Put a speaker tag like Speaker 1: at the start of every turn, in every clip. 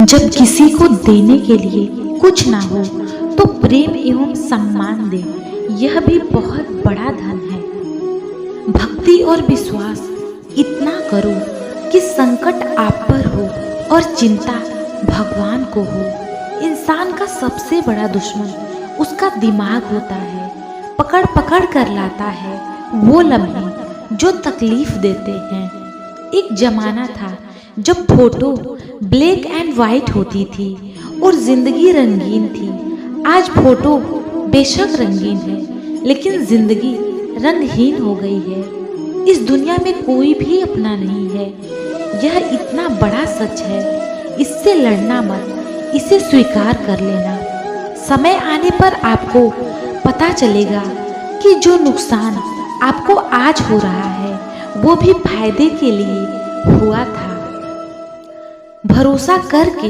Speaker 1: जब किसी को देने के लिए कुछ ना हो तो प्रेम एवं सम्मान दे, यह भी बहुत बड़ा धन है। भक्ति और विश्वास इतना करो कि संकट आप पर हो और चिंता भगवान को हो। इंसान का सबसे बड़ा दुश्मन उसका दिमाग होता है, पकड़ पकड़ कर लाता है वो लम्हे जो तकलीफ देते हैं। एक जमाना था जब फोटो ब्लैक एंड वाइट होती थी और जिंदगी रंगीन थी। आज फोटो बेशक रंगीन है लेकिन जिंदगी रंगहीन हो गई है। इस दुनिया में कोई भी अपना नहीं है, यह इतना बड़ा सच है। इससे लड़ना मत, इसे स्वीकार कर लेना। समय आने पर आपको पता चलेगा कि जो नुकसान आपको आज हो रहा है वो भी फायदे के लिए हुआ था। भरोसा करके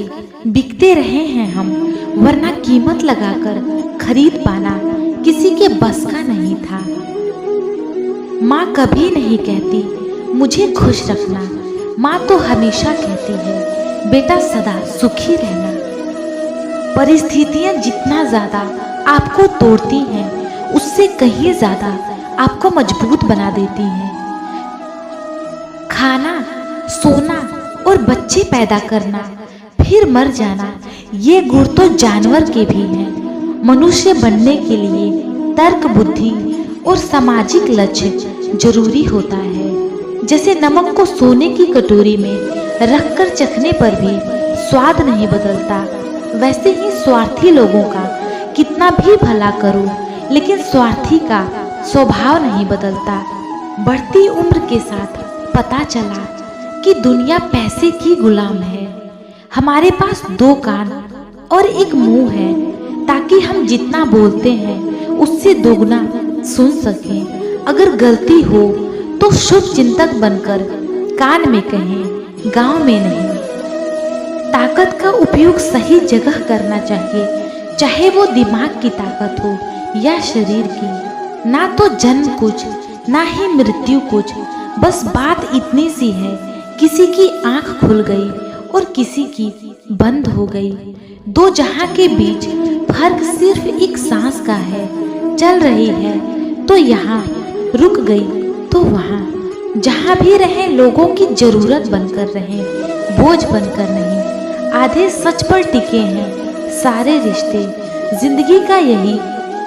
Speaker 1: बिकते रहे हैं हम, वरना कीमत लगाकर खरीद पाना किसी के बस का नहीं था। माँ कभी नहीं कहती मुझे खुश रखना, माँ तो हमेशा कहती है बेटा सदा सुखी रहना। परिस्थितियाँ जितना ज़्यादा आपको तोड़ती हैं उससे कहीं ज़्यादा आपको मजबूत बना देती हैं। खाना, सोना और बच्चे पैदा करना, फिर मर जाना, ये गुण तो जानवर के भी हैं। मनुष्य बनने के लिए तर्क, बुद्धि और सामाजिक लक्ष्य जरूरी होता है। जैसे नमक को सोने की कटोरी में रखकर चखने पर भी स्वाद नहीं बदलता, वैसे ही स्वार्थी लोगों का कितना भी भला करो लेकिन स्वार्थी का स्वभाव नहीं बदलता। बढ़ती उम्र के साथ पता चला कि दुनिया पैसे की गुलाम है। हमारे पास 2 कान और 1 मुंह है ताकि हम जितना बोलते हैं उससे दोगुना सुन सकें। अगर गलती हो तो शुभ चिंतक बनकर कान में कहें, गांव में नहीं। ताकत का उपयोग सही जगह करना चाहिए, चाहे वो दिमाग की ताकत हो या शरीर की। ना तो जन्म कुछ, ना ही मृत्यु कुछ, बस बात इतनी सी है, किसी की आंख खुल गई और किसी की बंद हो गई। 2 जहां के बीच फर्क सिर्फ एक सांस का है। चल रही है तो यहाँ, रुक गई तो वहाँ। जहाँ भी रहें लोगों की जरूरत बनकर रहें, बोझ बनकर नहीं। आधे सच पर टिके हैं सारे रिश्ते, जिंदगी का यही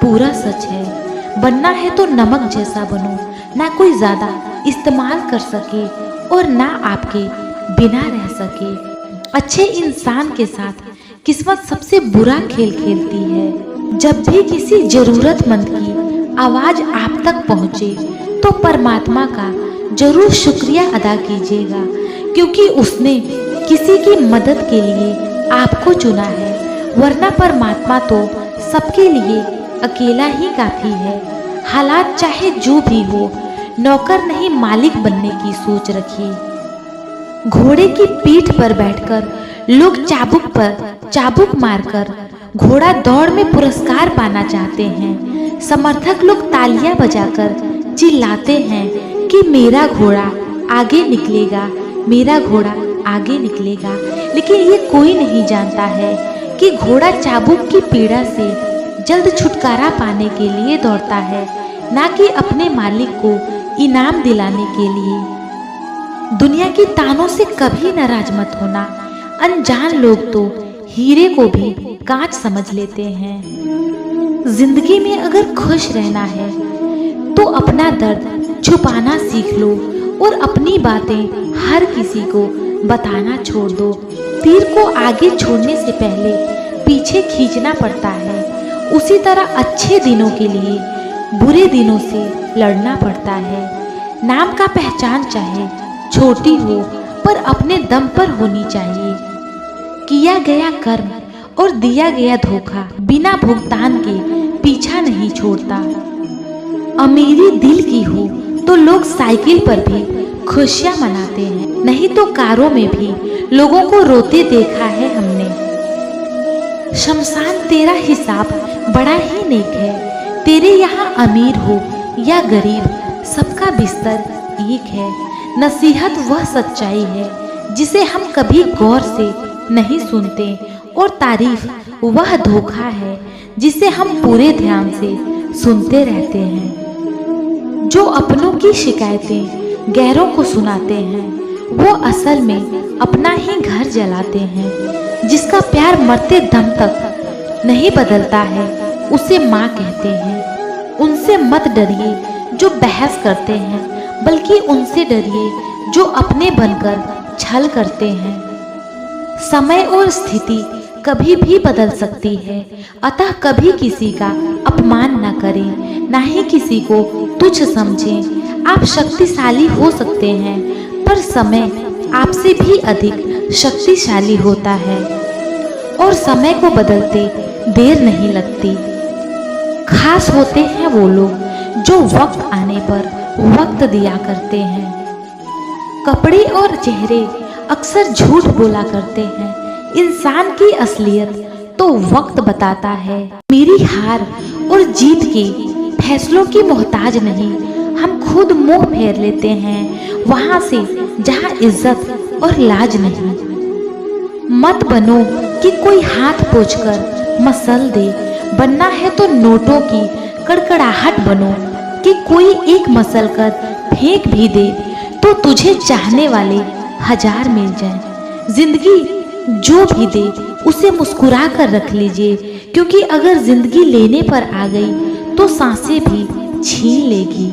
Speaker 1: पूरा सच है। बनना है तो नमक जैसा बनो, ना कोई ज्यादा इस्तेमाल कर सके और ना आपके बिना रह सके। अच्छे इंसान के साथ किस्मत सबसे बुरा खेल खेलती है। जब भी किसी जरूरतमंद की आवाज आप तक पहुंचे तो परमात्मा का जरूर शुक्रिया अदा कीजिएगा, क्योंकि उसने किसी की मदद के लिए आपको चुना है। वरना परमात्मा तो सबके लिए अकेला ही काफी है। हालात चाहे जो भी हो, नौकर नहीं मालिक बनने की सोच रखिए। घोड़े की पीठ पर बैठकर लोग चाबुक पर चाबुक मारकर घोड़ा दौड़ में पुरस्कार पाना चाहते हैं। समर्थक लोग तालियां बजाकर चिल्लाते हैं कि मेरा घोड़ा आगे निकलेगा, मेरा घोड़ा आगे निकलेगा। लेकिन ये कोई नहीं जानता है कि घोड़ा चाबुक की पीड़ा से जल्द छुटकारा पाने के लिए दौड़ता है, ना कि अपने मालिक को इनाम दिलाने के लिए। दुनिया की तानों से कभी नाराज मत होना। अनजान लोग तो हीरे को भी कांच समझ लेते हैं। जिंदगी में अगर खुश रहना है तो अपना दर्द छुपाना सीख लो और अपनी बातें हर किसी को बताना छोड़ दो। तीर को आगे छोड़ने से पहले पीछे खींचना पड़ता है, उसी तरह अच्छे दिनों के लिए बुरे दिनों से लड़ना पड़ता है। नाम का पहचान चाहे छोटी हो पर अपने दम पर होनी चाहिए। किया गया कर्म और दिया गया धोखा बिना भुगतान के पीछा नहीं छोड़ता। अमीरी दिल की हो तो लोग साइकिल पर भी खुशियां मनाते हैं, नहीं तो कारों में भी लोगों को रोते देखा है हमने। शमशान तेरा हिसाब बड़ा ही नेक है। तेरे यहाँ अमीर हो या गरीब, सबका बिस्तर एक है। नसीहत वह सच्चाई है जिसे हम कभी गौर से नहीं सुनते और तारीफ वह धोखा है जिसे हम पूरे ध्यान से सुनते रहते हैं। जो अपनों की शिकायतें गैरों को सुनाते हैं वो असल में अपना ही घर जलाते हैं। जिसका प्यार मरते दम तक नहीं बदलता है उसे माँ कहते हैं। उनसे मत डरिए जो बहस करते हैं, बल्कि उनसे डरिए जो अपने बनकर छल करते हैं। समय और स्थिति कभी भी बदल सकती है, अतः कभी किसी का अपमान न करें, ना ही किसी को तुच्छ समझें। आप शक्तिशाली हो सकते हैं, पर समय आपसे भी अधिक शक्तिशाली होता है और समय को बदलते देर नहीं लगती। खास होते हैं वो लोग जो वक्त आने पर वक्त दिया करते हैं। कपड़े और चेहरे अक्सर झूठ बोला करते हैं, इंसान की असलियत तो वक्त बताता है। मेरी हार और जीत के फैसलों की मोहताज नहीं, हम खुद मुंह फेर लेते हैं वहां से जहां इज्जत और लाज नहीं। मत बनो कि कोई हाथ पोंछकर मसल दे, बनना है तो नोटों की कड़कड़ाहट बनो कि कोई एक मसल कर फेंक भी दे तो तुझे चाहने वाले हजार मिल जाएं। जिंदगी जो भी दे उसे मुस्कुरा कर रख लीजिए, क्योंकि अगर जिंदगी लेने पर आ गई तो सांसें भी छीन लेगी।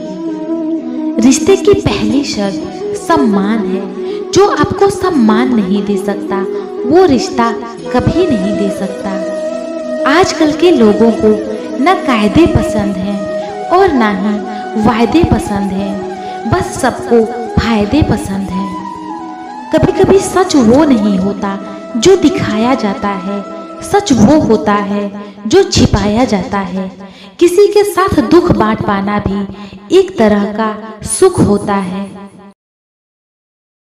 Speaker 1: रिश्ते की पहली शर्त सम्मान है। जो आपको सम्मान नहीं दे सकता वो रिश्ता कभी नहीं दे सकता। आजकल के लोगों को न कायदे पसंद हैं और ना ही वायदे पसंद हैं, बस सबको फायदे पसंद हैं। कभी कभी सच वो नहीं होता जो दिखाया जाता है, सच वो होता है जो छिपाया जाता है। किसी के साथ दुख बांट पाना भी एक तरह का सुख होता है।